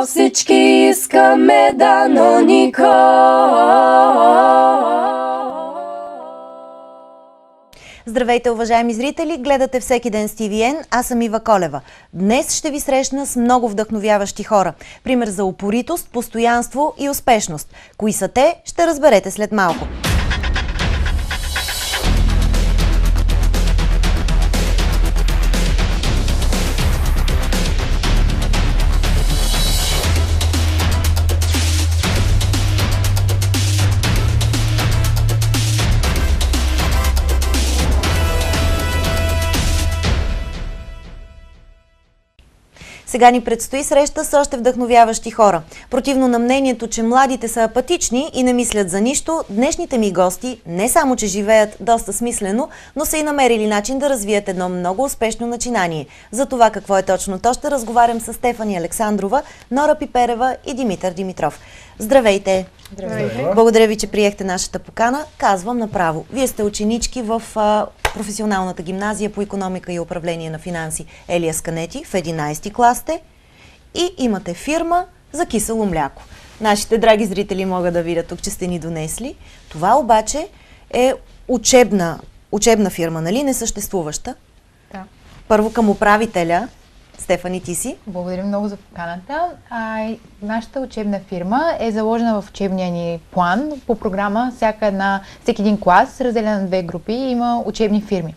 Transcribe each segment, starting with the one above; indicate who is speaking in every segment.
Speaker 1: всички искаме да, но
Speaker 2: Здравейте, уважаеми зрители! Гледате Всеки ден с TVN. Аз съм Ива Колева. Днес ще ви срещна с много вдъхновяващи хора. Пример за упоритост, постоянство и успешност. Кои са те, ще разберете след малко. Сега ни предстои среща с още вдъхновяващи хора. Противно на мнението, че младите са апатични и не мислят за нищо, днешните ми гости не само, че живеят доста смислено, но са и намерили начин да развият едно много успешно начинание. За това какво е точно то, ще разговарям с Стефани Александрова, Нора Пиперева и Димитър Димитров. Здравейте!
Speaker 3: Здравейте!
Speaker 2: Благодаря ви, че приехте нашата покана. Казвам направо. Вие сте ученички в професионалната гимназия по икономика и управление на финанси Елия Сканети, в 11-ти клас сте и имате фирма за кисело мляко. Нашите драги зрители могат да видят тук, че сте ни донесли. Това обаче е учебна фирма, нали? Несъществуваща.
Speaker 3: Да.
Speaker 2: Първо към управителя. Стефани, ти си?
Speaker 3: Благодаря много за поканата. Нашата учебна фирма е заложена в учебния ни план. По програма всеки един клас, разделен на две групи, има учебни фирми.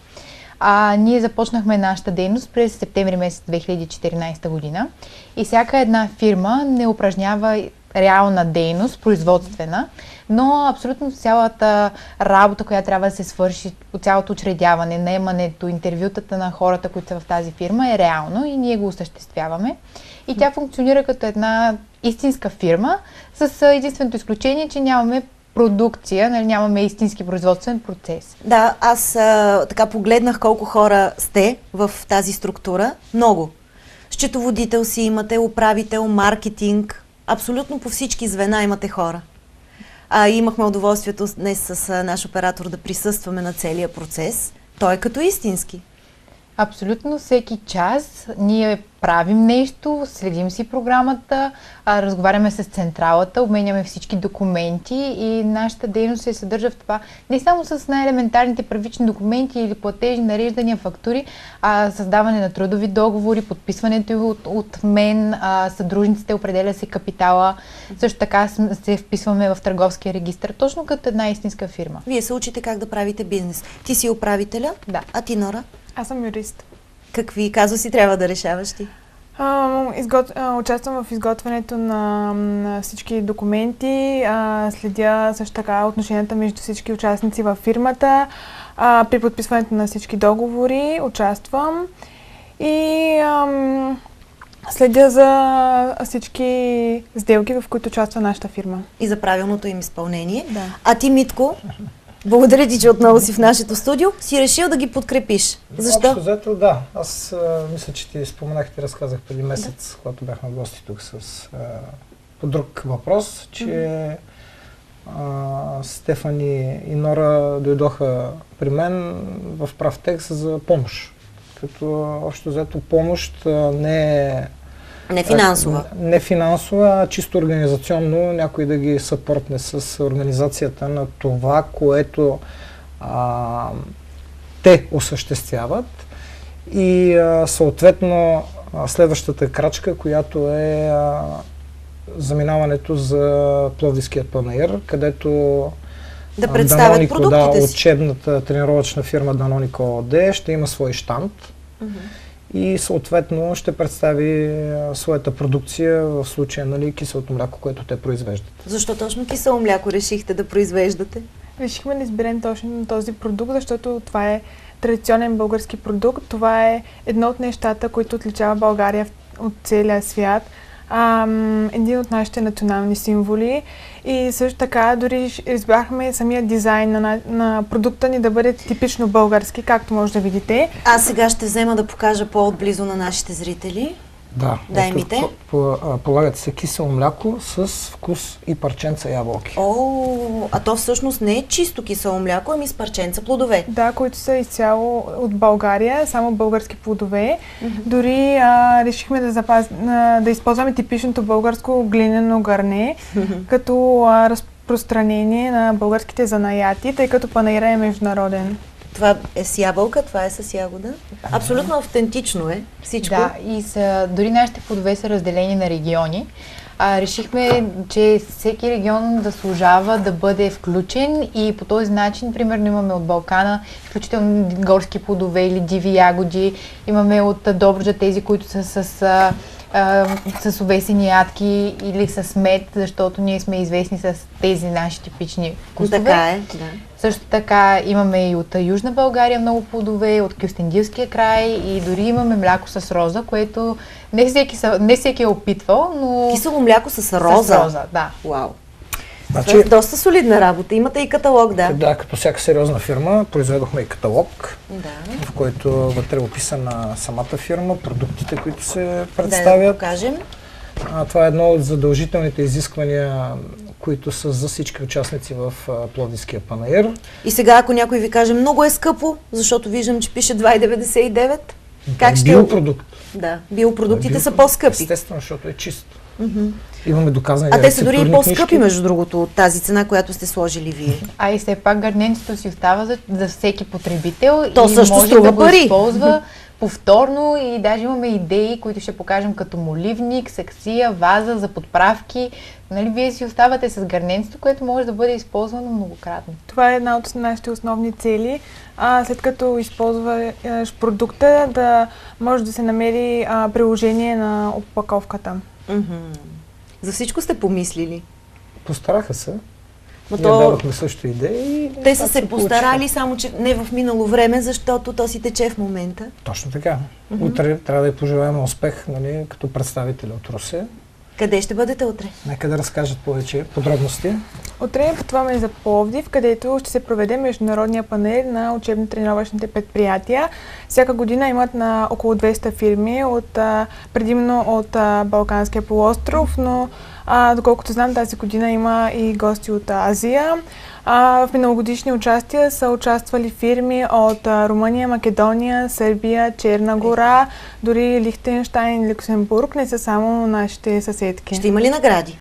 Speaker 3: Ние започнахме нашата дейност през септември месец 2014 година и всяка една фирма не упражнява реална дейност, производствена, но абсолютно цялата работа, която трябва да се свърши по цялото учредяване, наемането, интервютата на хората, които са в тази фирма е реално и ние го осъществяваме. И тя функционира като една истинска фирма, с единственото изключение, че нямаме продукция, нали, нямаме истински производствен процес.
Speaker 2: Да, аз така погледнах колко хора сте в тази структура. Много. Счетоводител си имате, управител, маркетинг. Абсолютно по всички звена имате хора. Имахме удоволствието днес с наш оператор да присъстваме на целия процес. Той е като истински. Абсолютно
Speaker 3: всеки час ние правим нещо, следим си програмата, разговаряме с централата, обменяме всички документи и нашата дейност се съдържа в това не само с най-елементарните първични документи или платежни нареждания, фактури, а създаване на трудови договори, подписването от мен, съдружниците, определя се капитала, също така се вписваме в търговския регистр, точно като една истинска фирма.
Speaker 2: Вие се учите как да правите бизнес. Ти си управителя,
Speaker 3: да.
Speaker 2: А ти, Нора?
Speaker 4: Аз съм юрист.
Speaker 2: Какви казуси трябва да решаваш ти?
Speaker 4: Участвам в изготвянето на всички документи, следя също така отношенията между всички участници във фирмата, при подписването на всички договори участвам и следя за всички сделки, в които участва нашата фирма.
Speaker 2: И за правилното им изпълнение.
Speaker 4: Да.
Speaker 2: А ти, Митко, благодаря ти, че отново си в нашето студио. Си решил да ги подкрепиш. Защо?
Speaker 5: Общо взето, да. Аз мисля, че ти споменах, ти разказах преди месец, когато бяхме гости тук по друг въпрос, че Стефани и Нора дойдоха при мен в прав текст за помощ. Като общо взето помощ не е
Speaker 2: финансова.
Speaker 5: Не финансова, а чисто организационно, някой да ги съпортне с организацията на това, което те осъществяват. И съответно следващата крачка, която е заминаването за Пловдивският панаир, където
Speaker 2: да представят продуктите си.
Speaker 5: Учебната тренировъчна фирма Данонико ООД ще има свой щанд. И съответно ще представи своята продукция, в случая, нали, киселото мляко, което те произвеждат.
Speaker 2: Защо точно кисело мляко решихте да произвеждате?
Speaker 4: Решихме да изберем точно този продукт, защото това е традиционен български продукт. Това е едно от нещата, които отличава България от целия свят. Един от нашите национални символи и също така дори избрахме самия дизайн на продукта ни да бъде типично български, както може да видите.
Speaker 2: Аз сега ще взема да покажа по-отблизо на нашите зрители.
Speaker 5: Да.
Speaker 2: Дай
Speaker 5: ето,
Speaker 2: ми те.
Speaker 5: Полагате се кисело мляко с вкус и парченца ябълки.
Speaker 2: О, а то всъщност не е чисто кисело мляко, ами с парченца плодове.
Speaker 4: Да, които са изцяло от България, само български плодове. Дори решихме да използваме типичното българско глинено гърне, като разпространение на българските занаяти, тъй като панаира е международен.
Speaker 2: Това е с ябълка, това е с ягода. Абсолютно автентично е всичко.
Speaker 3: Да, и дори нашите плодове са разделени на региони. Решихме, че всеки регион заслужава да бъде включен и по този начин, примерно имаме от Балкана изключително горски плодове или диви ягоди, имаме от Добруджа тези, които са с овесени ядки или с мед, защото ние сме известни с тези наши типични вкусове.
Speaker 2: Така е, да.
Speaker 3: Също така имаме и от Южна България много плодове, от Кюстендилския край и дори имаме мляко с роза, което не всеки е опитвал, но...
Speaker 2: Кисело мляко с роза.
Speaker 3: С роза, да.
Speaker 2: Вау.
Speaker 5: Значи,
Speaker 2: Това е доста солидна работа. Имате и каталог, да.
Speaker 5: Да, като всяка сериозна фирма, произведохме и каталог,
Speaker 2: Да.
Speaker 5: в който вътре е описана самата фирма, продуктите, които се
Speaker 2: Да
Speaker 5: представят.
Speaker 2: покажем.
Speaker 5: Това е едно от задължителните изисквания, които са за всички участници в Пловдивския панаир.
Speaker 2: И сега, ако някой ви каже, много е скъпо, защото виждам, че пише 2,99, как ще...
Speaker 5: Биопродукт.
Speaker 2: Да, биопродуктите са
Speaker 5: Биопродукт.
Speaker 2: по-скъпи.
Speaker 5: Естествено, защото е чист. Имаме доказани
Speaker 2: А те са дори и
Speaker 5: рецептурни
Speaker 2: по-скъпи,
Speaker 5: книжки.
Speaker 2: между другото, от тази цена, която сте сложили вие.
Speaker 3: А и все пак гърненцето си остава за всеки потребител
Speaker 2: То
Speaker 3: и
Speaker 2: също
Speaker 3: може
Speaker 2: струва
Speaker 3: да го
Speaker 2: пари.
Speaker 3: използва повторно и даже имаме идеи, които ще покажем като моливник, саксия, ваза за подправки. Нали, вие си оставате с гърненцето, което може да бъде използвано многократно.
Speaker 4: Това е една от нашите основни цели. След като използваш продукта, да може да се намери приложение на опаковката.
Speaker 2: За всичко сте помислили.
Speaker 5: Постараха се.
Speaker 2: Но
Speaker 5: Ние дадохме също идеи. и
Speaker 2: те са
Speaker 5: това
Speaker 2: се
Speaker 5: получи.
Speaker 2: постарали, само че не в минало време, защото то си тече в момента.
Speaker 5: Точно така. Утре трябва да й пожелаем успех, нали, като представители от Русе.
Speaker 2: Къде ще бъдете утре?
Speaker 5: Нека да разкажат повече подробности.
Speaker 4: Утре пътуваме за Пловдив, където ще се проведе международния панаир на учебно-тренировъчните предприятия. Всяка година имат на около 200 фирми, предимно от Балканския полуостров, но доколкото знам, тази година има и гости от Азия. В миналогодишни участия са участвали фирми от Румъния, Македония, Сърбия, Черна гора, дори Лихтенщайн и Люксембург, не са само нашите съседки.
Speaker 2: Ще има ли награди?